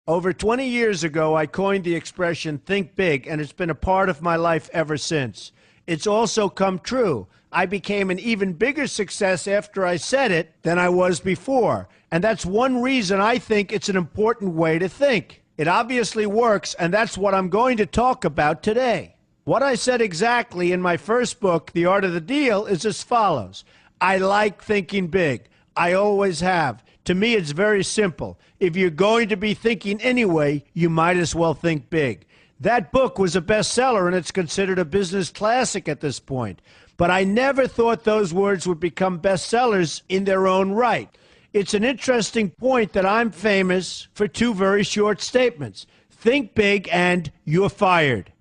Over 20 years ago, I coined the expression think big, and it's been a part of my life ever since. It's also come true. I became an even bigger success after I said it than I was before. And that's one reason I think it's an important way to think. It obviously works, and that's what I'm going to talk about today. What I said exactly in my first book, The Art of the Deal, is as follows. I like thinking big. I always have. To me, it's very simple. If you're going to be thinking anyway, you might as well think big. That book was a bestseller, and it's considered a business classic at this point. But I never thought those words would become bestsellers in their own right. It's an interesting point that I'm famous for two very short statements. Think big and you're fired.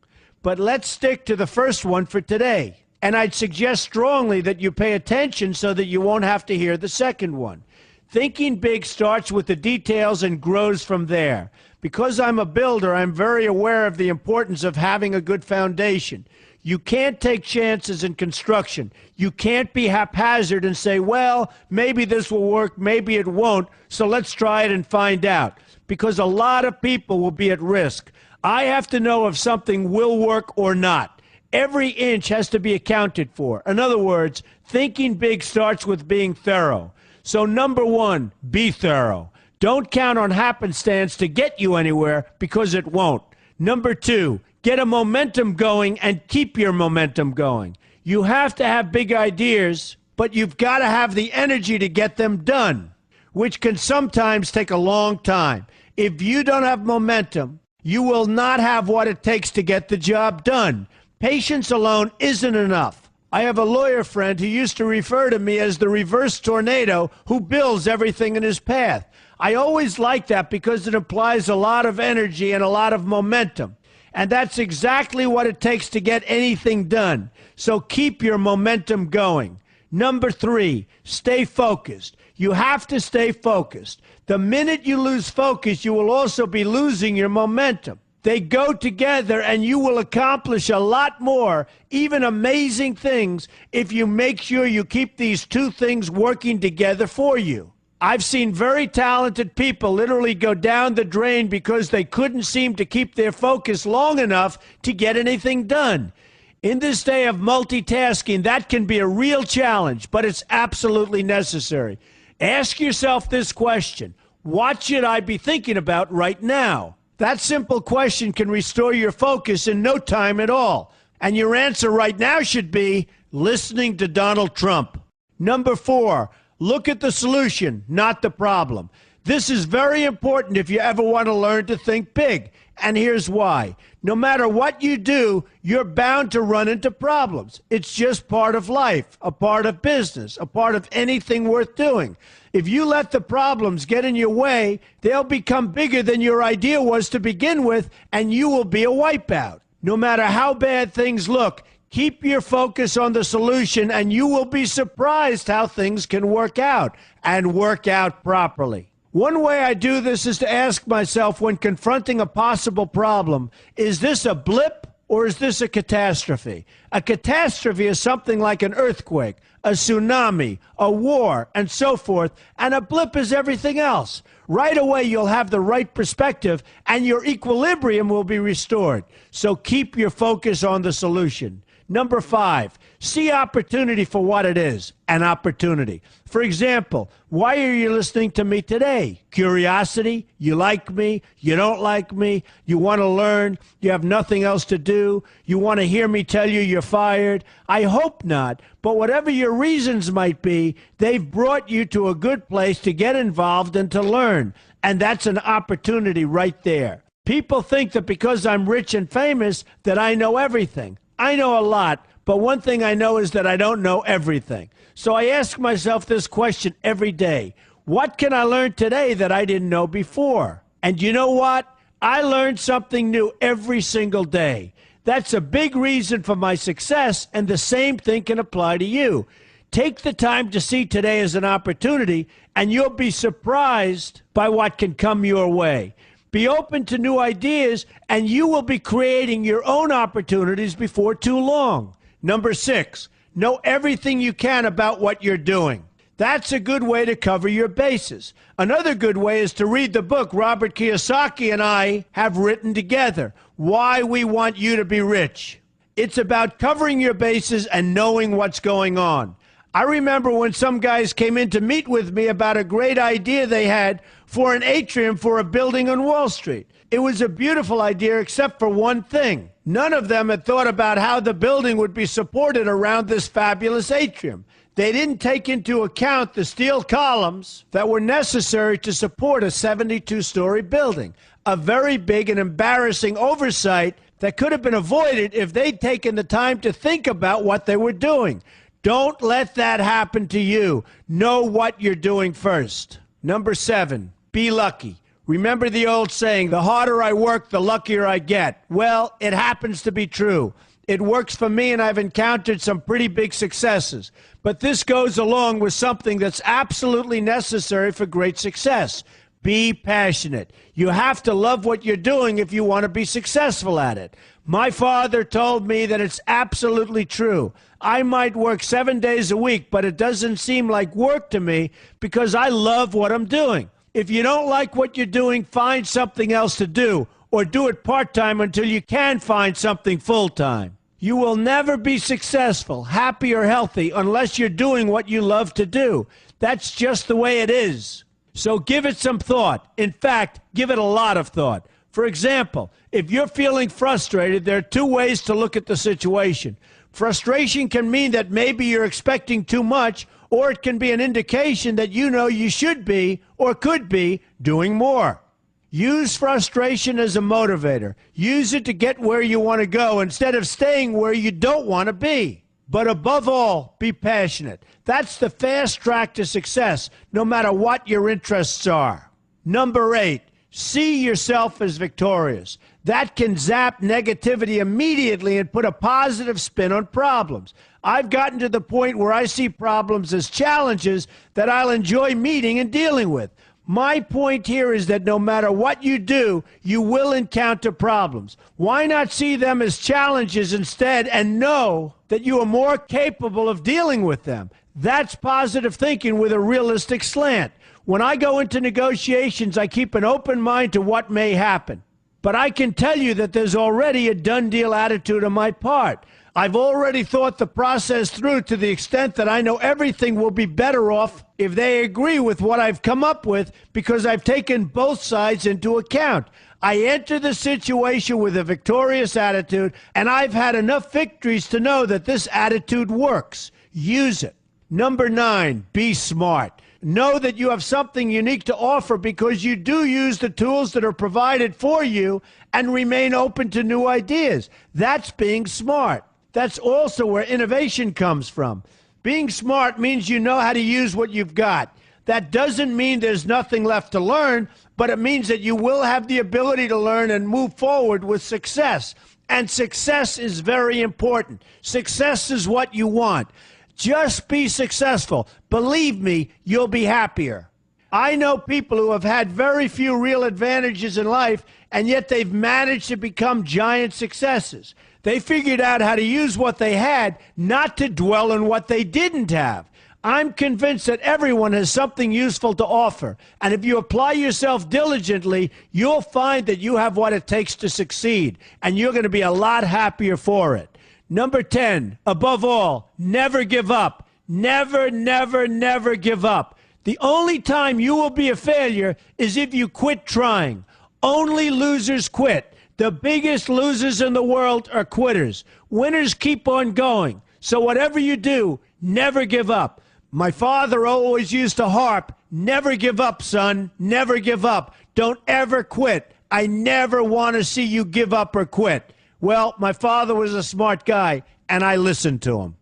But let's stick to the first one for today. And I'd suggest strongly that you pay attention so that you won't have to hear the second one. Thinking big starts with the details and grows from there. Because I'm a builder, I'm very aware of the importance of having a good foundation. You can't take chances in construction. You can't be haphazard and say, well, maybe this will work, maybe it won't, so let's try it and find out. Because a lot of people will be at risk. I have to know if something will work or not. Every inch has to be accounted for. In other words, thinking big starts with being thorough. So number one, be thorough. Don't count on happenstance to get you anywhere because it won't. Number two, get a momentum going and keep your momentum going. You have to have big ideas, but you've got to have the energy to get them done, which can sometimes take a long time. If you don't have momentum, you will not have what it takes to get the job done. Patience alone isn't enough. I have a lawyer friend who used to refer to me as the reverse tornado who builds everything in his path. I always like that because it implies a lot of energy and a lot of momentum. And that's exactly what it takes to get anything done. So keep your momentum going. Number three, stay focused. You have to stay focused. The minute you lose focus, you will also be losing your momentum. They go together, and you will accomplish a lot more, even amazing things, if you make sure you keep these two things working together for you. I've seen very talented people literally go down the drain because they couldn't seem to keep their focus long enough to get anything done. In this day of multitasking, that can be a real challenge, but it's absolutely necessary. Ask yourself this question: what should I be thinking about right now? That simple question can restore your focus in no time at all. And your answer right now should be listening to Donald Trump. Number four, look at the solution, not the problem. This is very important if you ever want to learn to think big. And here's why. No matter what you do, you're bound to run into problems. It's just part of life, a part of business, a part of anything worth doing. If you let the problems get in your way, they'll become bigger than your idea was to begin with, and you will be a wipeout. No matter how bad things look, keep your focus on the solution, and you will be surprised how things can work out, and work out properly. One way I do this is to ask myself when confronting a possible problem, is this a blip or is this a catastrophe? A catastrophe is something like an earthquake, a tsunami, a war, and so forth, and a blip is everything else. Right away, you'll have the right perspective, and your equilibrium will be restored. So keep your focus on the solution. Number five, see opportunity for what it is, an opportunity. For example, why are you listening to me today? Curiosity? You like me? You don't like me? You want to learn? You have nothing else to do? You want to hear me tell you you're fired? I hope not, but whatever your reasons might be, they've brought you to a good place to get involved and to learn, and that's an opportunity right there. People think that because I'm rich and famous that I know everything. I know a lot, but one thing I know is that I don't know everything. So I ask myself this question every day. What can I learn today that I didn't know before? And you know what? I learn something new every single day. That's a big reason for my success, and the same thing can apply to you. Take the time to see today as an opportunity, and you'll be surprised by what can come your way. Be open to new ideas, and you will be creating your own opportunities before too long. Number six, know everything you can about what you're doing. That's a good way to cover your bases. Another good way is to read the book Robert Kiyosaki and I have written together, Why We Want You to Be Rich. It's about covering your bases and knowing what's going on. I remember when some guys came in to meet with me about a great idea they had for an atrium for a building on Wall Street. It was a beautiful idea except for one thing. None of them had thought about how the building would be supported around this fabulous atrium. They didn't take into account the steel columns that were necessary to support a 72-story building, a very big and embarrassing oversight that could have been avoided if they'd taken the time to think about what they were doing. Don't let that happen to you. Know what you're doing first. Number 7, be lucky. Remember the old saying, the harder I work, the luckier I get. Well, it happens to be true. It works for me, and I've encountered some pretty big successes. But this goes along with something that's absolutely necessary for great success. Be passionate. You have to love what you're doing if you want to be successful at it. My father told me that it's absolutely true. I might work 7 days a week, but it doesn't seem like work to me because I love what I'm doing. If you don't like what you're doing, find something else to do, or do it part-time until you can find something full-time. You will never be successful, happy, or healthy unless you're doing what you love to do. That's just the way it is. So give it some thought. In fact, give it a lot of thought. For example, if you're feeling frustrated, there are 2 ways to look at the situation. Frustration can mean that maybe you're expecting too much, or it can be an indication that you know you should be or could be doing more. Use frustration as a motivator. Use it to get where you want to go instead of staying where you don't want to be. But above all, be passionate. That's the fast track to success, no matter what your interests are. Number 8, see yourself as victorious. That can zap negativity immediately and put a positive spin on problems. I've gotten to the point where I see problems as challenges that I'll enjoy meeting and dealing with. My point here is that no matter what you do, you will encounter problems. Why not see them as challenges instead and know that you are more capable of dealing with them? That's positive thinking with a realistic slant. When I go into negotiations, I keep an open mind to what may happen. But I can tell you that there's already a done deal attitude on my part. I've already thought the process through to the extent that I know everything will be better off if they agree with what I've come up with because I've taken both sides into account. I enter the situation with a victorious attitude, and I've had enough victories to know that this attitude works. Use it. Number 9, be smart. Know that you have something unique to offer because you do use the tools that are provided for you and remain open to new ideas. That's being smart. That's also where innovation comes from. Being smart means you know how to use what you've got. That doesn't mean there's nothing left to learn, but it means that you will have the ability to learn and move forward with success. And success is very important. Success is what you want. Just be successful. Believe me, you'll be happier. I know people who have had very few real advantages in life, and yet they've managed to become giant successes. They figured out how to use what they had, not to dwell on what they didn't have. I'm convinced that everyone has something useful to offer, and if you apply yourself diligently, you'll find that you have what it takes to succeed, and you're going to be a lot happier for it. Number 10, above all, never give up. Never, never, never give up. The only time you will be a failure is if you quit trying. Only losers quit. The biggest losers in the world are quitters. Winners keep on going. So whatever you do, never give up. My father always used to harp, never give up, son, never give up. Don't ever quit. I never want to see you give up or quit. Well, my father was a smart guy, and I listened to him.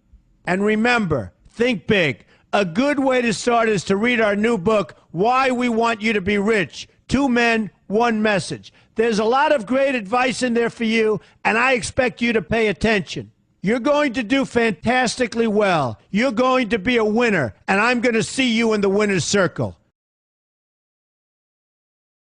And remember, think big. A good way to start is to read our new book, Why We Want You to Be Rich. 2 men, 1 message. There's a lot of great advice in there for you, and I expect you to pay attention. You're going to do fantastically well. You're going to be a winner, and I'm going to see you in the winner's circle.